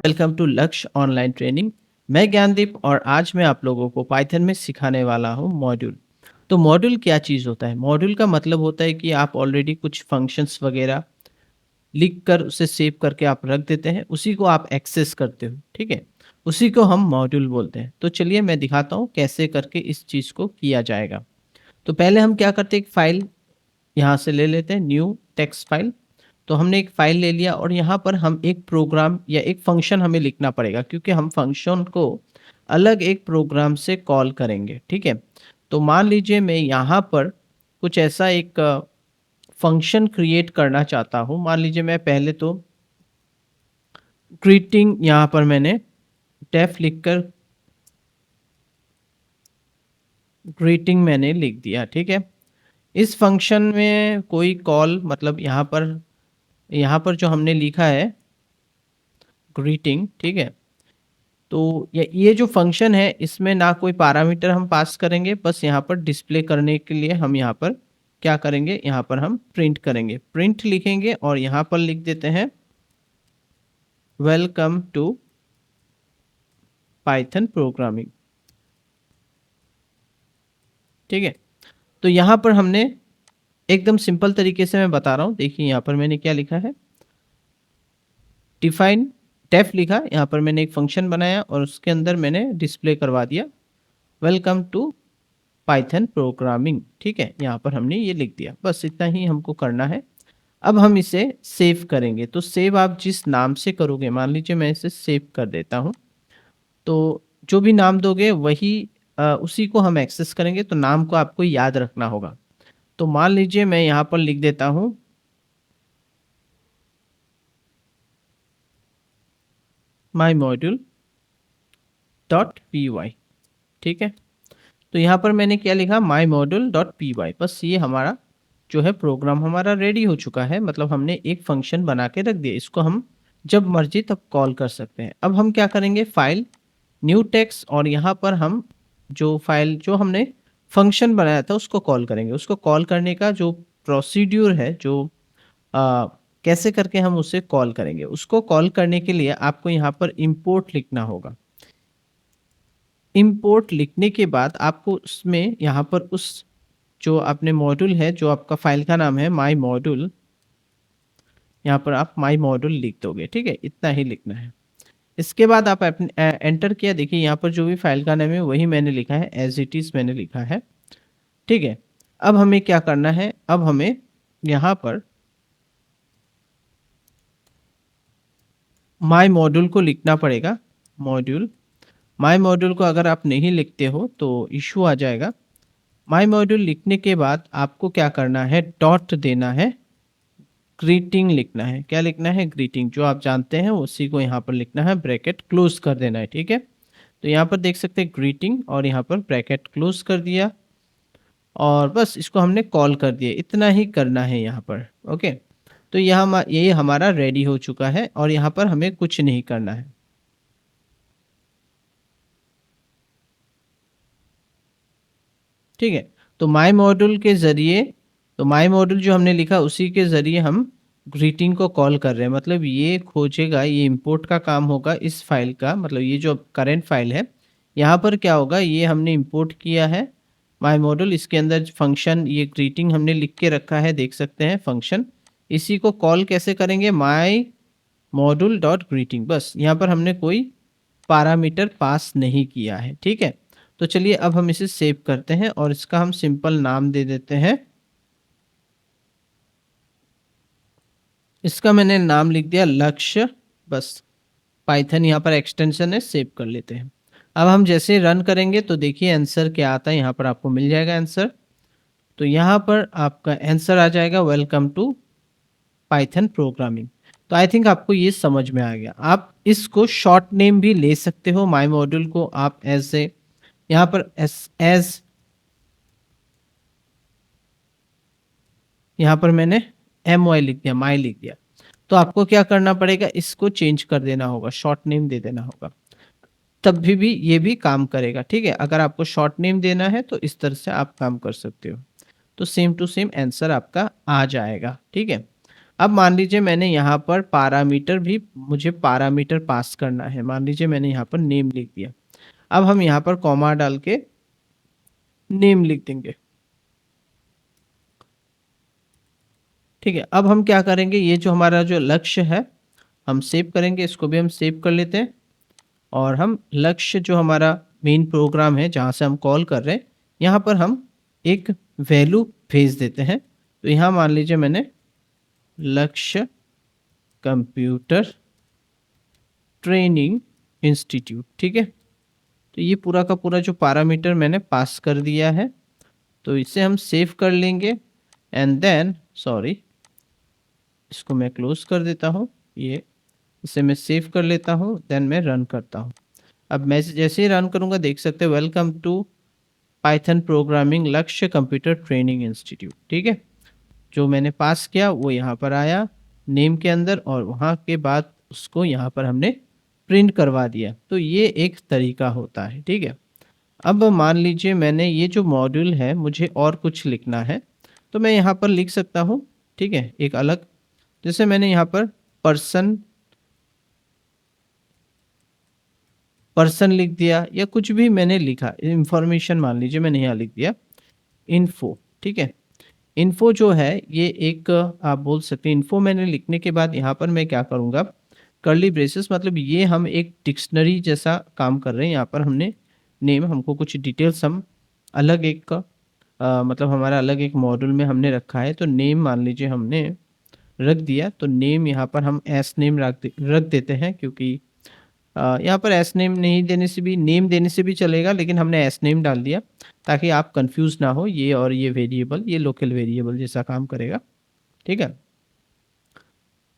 Welcome to लक्ष्य online training. मैं ज्ञानदीप और आज मैं आप लोगों को पाइथन में सिखाने वाला हूँ मॉड्यूल। तो मॉड्यूल क्या चीज़ होता है? मॉड्यूल का मतलब होता है कि आप ऑलरेडी कुछ फंक्शंस वगैरह लिख कर उसे सेव करके आप रख देते हैं, उसी को आप एक्सेस करते हो, ठीक है? उसी को हम मॉड्यूल बोलते हैं। तो चलिए मैं दिखाता हूँ कैसे करके इस चीज़ को किया जाएगा। तो पहले हम क्या करते हैं, एक फाइल यहाँ से ले लेते हैं, न्यू टेक्स्ट फाइल। तो हमने एक फाइल ले लिया और यहाँ पर हम एक प्रोग्राम या एक फंक्शन हमें लिखना पड़ेगा, क्योंकि हम फंक्शन को अलग एक प्रोग्राम से कॉल करेंगे, ठीक है? तो मान लीजिए मैं यहाँ पर कुछ ऐसा एक फंक्शन क्रिएट करना चाहता हूँ। मान लीजिए मैं पहले तो ग्रीटिंग यहाँ पर मैंने डेफ लिखकर ग्रीटिंग मैंने लिख दिया, ठीक है? इस फंक्शन में कोई कॉल मतलब यहाँ पर जो हमने लिखा है ग्रीटिंग, ठीक है? तो ये जो फंक्शन है इसमें ना कोई पैरामीटर हम पास करेंगे, बस यहाँ पर डिस्प्ले करने के लिए हम यहाँ पर क्या करेंगे, यहाँ पर हम प्रिंट करेंगे, प्रिंट लिखेंगे और यहाँ पर लिख देते हैं वेलकम टू पाइथन प्रोग्रामिंग, ठीक है? तो यहाँ पर हमने एकदम सिंपल तरीके से मैं बता रहा हूँ, देखिए यहाँ पर मैंने क्या लिखा है, डिफाइन डेफ लिखा, यहाँ पर मैंने एक फंक्शन बनाया और उसके अंदर मैंने डिस्प्ले करवा दिया वेलकम टू पाइथन प्रोग्रामिंग, ठीक है? यहाँ पर हमने ये लिख दिया, बस इतना ही हमको करना है। अब हम इसे सेव करेंगे, तो सेव आप जिस नाम से करोगे, मान लीजिए मैं इसे सेव कर देता हूँ, तो जो भी नाम दोगे वही उसी को हम एक्सेस करेंगे, तो नाम को आपको याद रखना होगा। तो मान लीजिए मैं यहाँ पर लिख देता हूँ माई मॉड्यूल डॉट पी वाई, ठीक है? तो यहाँ पर मैंने क्या लिखा, माई मॉड्यूल डॉट पी वाई, बस ये हमारा जो है प्रोग्राम हमारा रेडी हो चुका है, मतलब हमने एक फंक्शन बना के रख दिया, इसको हम जब मर्जी तब कॉल कर सकते हैं। अब हम क्या करेंगे, फाइल न्यू टेक्स्ट और यहाँ पर हम जो फाइल जो हमने फंक्शन बनाया था उसको कॉल करेंगे। उसको कॉल करने का जो प्रोसीड्यूर है, जो कैसे करके हम उसे कॉल करेंगे, उसको कॉल करने के लिए आपको यहाँ पर इंपोर्ट लिखना होगा। इंपोर्ट लिखने के बाद आपको उसमें यहाँ पर उस जो आपने मॉड्यूल है, जो आपका फाइल का नाम है माई मॉड्यूल, यहाँ पर आप माई मॉड्यूल लिख दोगे, ठीक है? इतना ही लिखना है। इसके बाद आप एंटर किया, देखिए यहाँ पर जो भी फाइल का नाम है वही मैंने लिखा है, एज इट इज मैंने लिखा है, ठीक है? अब हमें क्या करना है, अब हमें यहाँ पर माई मॉड्यूल को लिखना पड़ेगा। मॉड्यूल, माई मॉड्यूल को अगर आप नहीं लिखते हो तो इशू आ जाएगा। माई मॉड्यूल लिखने के बाद आपको क्या करना है, डॉट देना है, ग्रीटिंग लिखना है। क्या लिखना है, ग्रीटिंग, जो आप जानते हैं उसी को यहाँ पर लिखना है, ब्रैकेट क्लोज कर देना है, ठीक है? तो यहाँ पर देख सकते हैं ग्रीटिंग और यहाँ पर ब्रैकेट क्लोज कर दिया और बस इसको हमने कॉल कर दिया, इतना ही करना है यहाँ पर, ओके? तो ये हमारा रेडी हो चुका है और यहाँ पर हमें कुछ नहीं करना है, ठीक है? तो माई मॉड्यूल के ज़रिए, तो माई मॉड्यूल जो हमने लिखा उसी के ज़रिए हम ग्रीटिंग को कॉल कर रहे हैं, मतलब ये खोजेगा, ये इंपोर्ट का काम होगा इस फाइल का, मतलब ये जो करंट फाइल है यहाँ पर क्या होगा, ये हमने इंपोर्ट किया है माई मॉड्यूल, इसके अंदर फंक्शन ये ग्रीटिंग हमने लिख के रखा है, देख सकते हैं फंक्शन। इसी को कॉल कैसे करेंगे, माई मॉड्यूल डॉट ग्रीटिंग, बस यहाँ पर हमने कोई पैरामीटर पास नहीं किया है, ठीक है? तो चलिए अब हम इसे सेव करते हैं और इसका हम सिंपल नाम दे देते हैं, इसका मैंने नाम लिख दिया लक्ष्य, बस पाइथन यहाँ पर एक्सटेंशन है, सेव कर लेते हैं। अब हम जैसे रन करेंगे तो देखिए आंसर क्या आता है, यहाँ पर आपको मिल जाएगा आंसर। तो यहाँ पर आपका आंसर आ जाएगा वेलकम टू पाइथन प्रोग्रामिंग। तो आई थिंक आपको ये समझ में आ गया। आप इसको शॉर्ट नेम भी ले सकते हो, माई मॉड्यूल को आप एज ए, यहाँ पर एज यहाँ पर मैंने my लिख दिया, माई लिख दिया। तो आपको क्या करना पड़ेगा, इसको चेंज कर देना होगा, शॉर्ट नेम दे देना होगा, तब भी ये भी काम करेगा, ठीक है? अगर आपको शॉर्ट नेम देना है तो इस तरह से आप काम कर सकते हो, तो सेम टू सेम आंसर आपका आ जाएगा, ठीक है? अब मान लीजिए मैंने यहाँ पर पैरामीटर भी मुझे पैरामीटर पास करना है। मान लीजिए मैंने यहाँ पर नेम लिख दिया। अब हम यहाँ पर कॉमा डाल के नेम लिख देंगे। ठीक है, अब हम क्या करेंगे, ये जो हमारा जो लक्ष्य है हम सेव करेंगे, इसको भी हम सेव कर लेते हैं। और हम लक्ष्य जो हमारा मेन प्रोग्राम है जहाँ से हम कॉल कर रहे हैं, यहाँ पर हम एक वैल्यू भेज देते हैं। तो यहाँ मान लीजिए मैंने लक्ष्य कंप्यूटर ट्रेनिंग इंस्टीट्यूट, ठीक है। तो ये पूरा का पूरा जो पैरामीटर मैंने पास कर दिया है, तो इसे हम सेव कर लेंगे। एंड देन सॉरी, इसको मैं क्लोज कर देता हूँ, ये इसे मैं सेव कर लेता हूँ, देन मैं रन करता हूँ। अब मैं जैसे ही रन करूँगा देख सकते हैं वेलकम टू पाइथन प्रोग्रामिंग लक्ष्य कंप्यूटर ट्रेनिंग इंस्टीट्यूट, ठीक है। जो मैंने पास किया वो यहाँ पर आया नेम के अंदर, और वहाँ के बाद उसको यहाँ पर हमने प्रिंट करवा दिया। तो ये एक तरीका होता है, ठीक है। अब मान लीजिए मैंने ये जो मॉड्यूल है मुझे और कुछ लिखना है, तो मैं यहाँ पर लिख सकता हूँ, ठीक है, एक अलग। जैसे मैंने यहाँ पर पर्सन लिख दिया, या कुछ भी मैंने लिखा इंफॉर्मेशन, मान लीजिए मैंने यहाँ लिख दिया इन्फो, ठीक है। इन्फो जो है ये एक आप बोल सकते हैं, इन्फो मैंने लिखने के बाद यहाँ पर मैं क्या करूँगा, कर्ली ब्रेसेस, मतलब ये हम एक डिक्शनरी जैसा काम कर रहे हैं। यहाँ पर हमने नेम, हमको कुछ डिटेल्स हम अलग एक मतलब हमारा अलग एक मॉड्यूल में हमने रखा है, तो नेम मान लीजिए हमने रख दिया। तो नेम यहाँ पर हम एस नेम रख देते हैं, क्योंकि यहाँ पर एस नेम नहीं देने से भी, नेम देने से भी चलेगा, लेकिन हमने एस नेम डाल दिया ताकि आप कंफ्यूज ना हो। ये और ये वेरिएबल, ये लोकल वेरिएबल जैसा काम करेगा, ठीक है।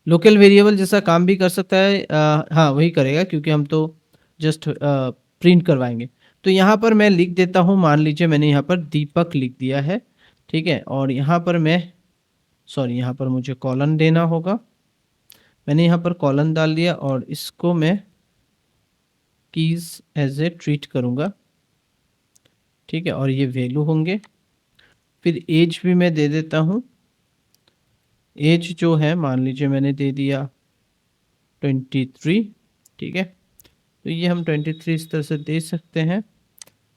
लोकल वेरिएबल जैसा काम भी कर सकता है, हाँ वही करेगा, क्योंकि हम तो जस्ट प्रिंट करवाएंगे। तो यहाँ पर मैं लिख देता हूँ, मान लीजिए मैंने यहाँ पर दीपक लिख दिया है, ठीक है। और यहाँ पर मैं सॉरी, यहाँ पर मुझे कॉलन देना होगा। मैंने यहाँ पर कॉलन डाल दिया और इसको मैं कीज एज ए ट्रीट करूँगा, ठीक है। और ये वैल्यू होंगे। फिर एज भी मैं दे देता हूँ। एज जो है मान लीजिए मैंने दे दिया 23, ठीक है। तो ये हम 23 इस तरह से दे सकते हैं।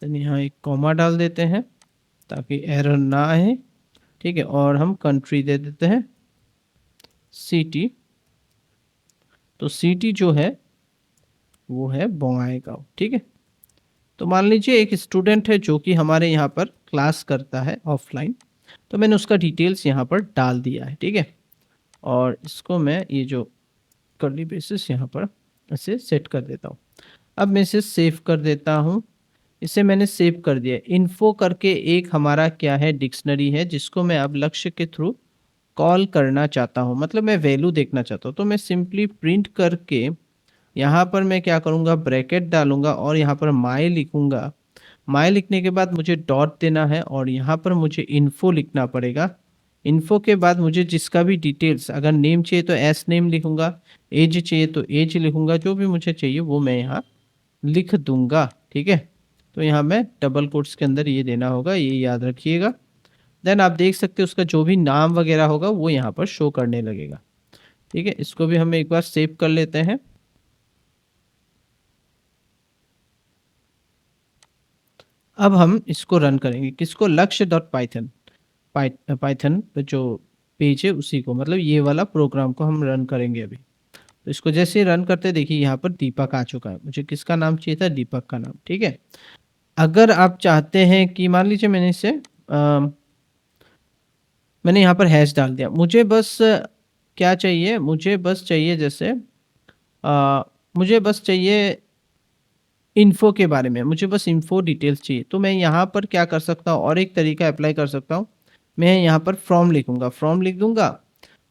देन यहाँ एक कॉमा डाल देते हैं ताकि एरर ना आए, ठीक है। और हम कंट्री दे देते हैं सिटी। तो सिटी जो है वो है बॉन्गाईगांव, ठीक है। तो मान लीजिए एक स्टूडेंट है जो कि हमारे यहाँ पर क्लास करता है ऑफलाइन, तो मैंने उसका डिटेल्स यहाँ पर डाल दिया है, ठीक है। और इसको मैं ये जो कर्ली ब्रेसेस यहाँ पर इसे सेट कर देता हूँ। अब मैं इसे सेव कर देता हूँ। इसे मैंने सेव कर दिया। इन्फो करके एक हमारा क्या है, डिक्शनरी है, जिसको मैं अब लक्ष्य के थ्रू कॉल करना चाहता हूँ, मतलब मैं वैल्यू देखना चाहता हूँ। तो मैं सिंपली प्रिंट करके यहाँ पर मैं क्या करूँगा, ब्रैकेट डालूंगा और यहाँ पर माई लिखूंगा। माई लिखने के बाद मुझे डॉट देना है और यहाँ पर मुझे इन्फो लिखना पड़ेगा। इन्फो के बाद मुझे जिसका भी डिटेल्स, अगर नेम चाहिए तो एस नेम लिखूंगा, एज चाहिए तो एज लिखूंगा, जो भी मुझे चाहिए वो मैं यहाँ लिख दूंगा, ठीक है। तो यहाँ मैं डबल कोट्स के अंदर ये देना होगा, ये याद रखिएगा। देन आप देख सकते हैं उसका जो भी नाम वगैरह होगा वो यहाँ पर शो करने लगेगा, ठीक है। इसको भी हम एक बार सेव कर लेते हैं। अब हम इसको रन करेंगे, किसको, लक्ष्य डॉट पाइथन, पाइथन पे जो पेज है उसी को, मतलब ये वाला प्रोग्राम को हम रन करेंगे अभी। तो इसको जैसे ही रन करते देखिए यहाँ पर दीपक आ चुका है। मुझे किसका नाम चाहिए था, दीपक का नाम, ठीक है। अगर आप चाहते हैं कि मान लीजिए मैंने इसे मैंने यहाँ पर हैश डाल दिया, मुझे बस क्या चाहिए, मुझे बस चाहिए जैसे मुझे बस चाहिए इन्फो के बारे में, मुझे बस इन्फो डिटेल्स चाहिए। तो मैं यहाँ पर क्या कर सकता हूँ, और एक तरीका अप्लाई कर सकता हूँ। मैं यहाँ पर फ्रॉम लिखूंगा, फ्रॉम लिख दूंगा।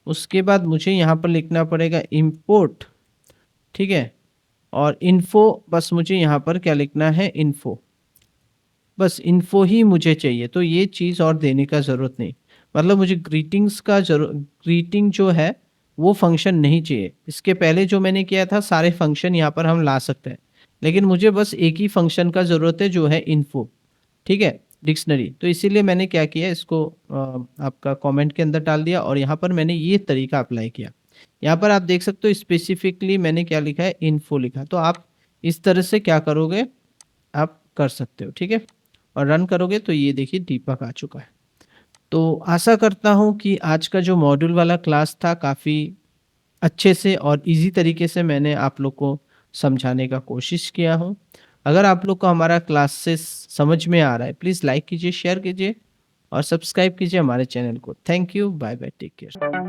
उसके बाद मुझे यहाँ पर लिखना पड़ेगा इम्पोर्ट, ठीक है। और इन्फो, बस मुझे यहाँ पर क्या लिखना है, इन्फो, बस इन्फो ही मुझे चाहिए। तो ये चीज़ और देने का ज़रूरत नहीं, मतलब मुझे ग्रीटिंग्स का ग्रीटिंग जो है वो फंक्शन नहीं चाहिए। इसके पहले जो मैंने किया था सारे फंक्शन यहाँ पर हम ला सकते हैं, लेकिन मुझे बस एक ही फंक्शन का ज़रूरत है जो है इन्फो, ठीक है। डिक्शनरी। तो इसीलिए मैंने क्या किया, इसको आपका कमेंट के अंदर डाल दिया और यहाँ पर मैंने ये तरीका अप्लाई किया। यहाँ पर आप देख सकते हो स्पेसिफिकली मैंने क्या लिखा है, इन्फो लिखा। तो आप इस तरह से क्या करोगे, आप कर सकते हो, ठीक है? और रन करोगे तो ये देखिए दीपक आ चुका है। तो आशा करता हूँ कि आज का जो मॉड्यूल वाला क्लास था काफ़ी अच्छे से और ईज़ी तरीके से मैंने आप लोग को समझाने का कोशिश किया हूँ। अगर आप लोग को हमारा क्लासेस समझ में आ रहा है, प्लीज़ लाइक कीजिए, शेयर कीजिए और सब्सक्राइब कीजिए हमारे चैनल को। Thank you, bye bye, take care.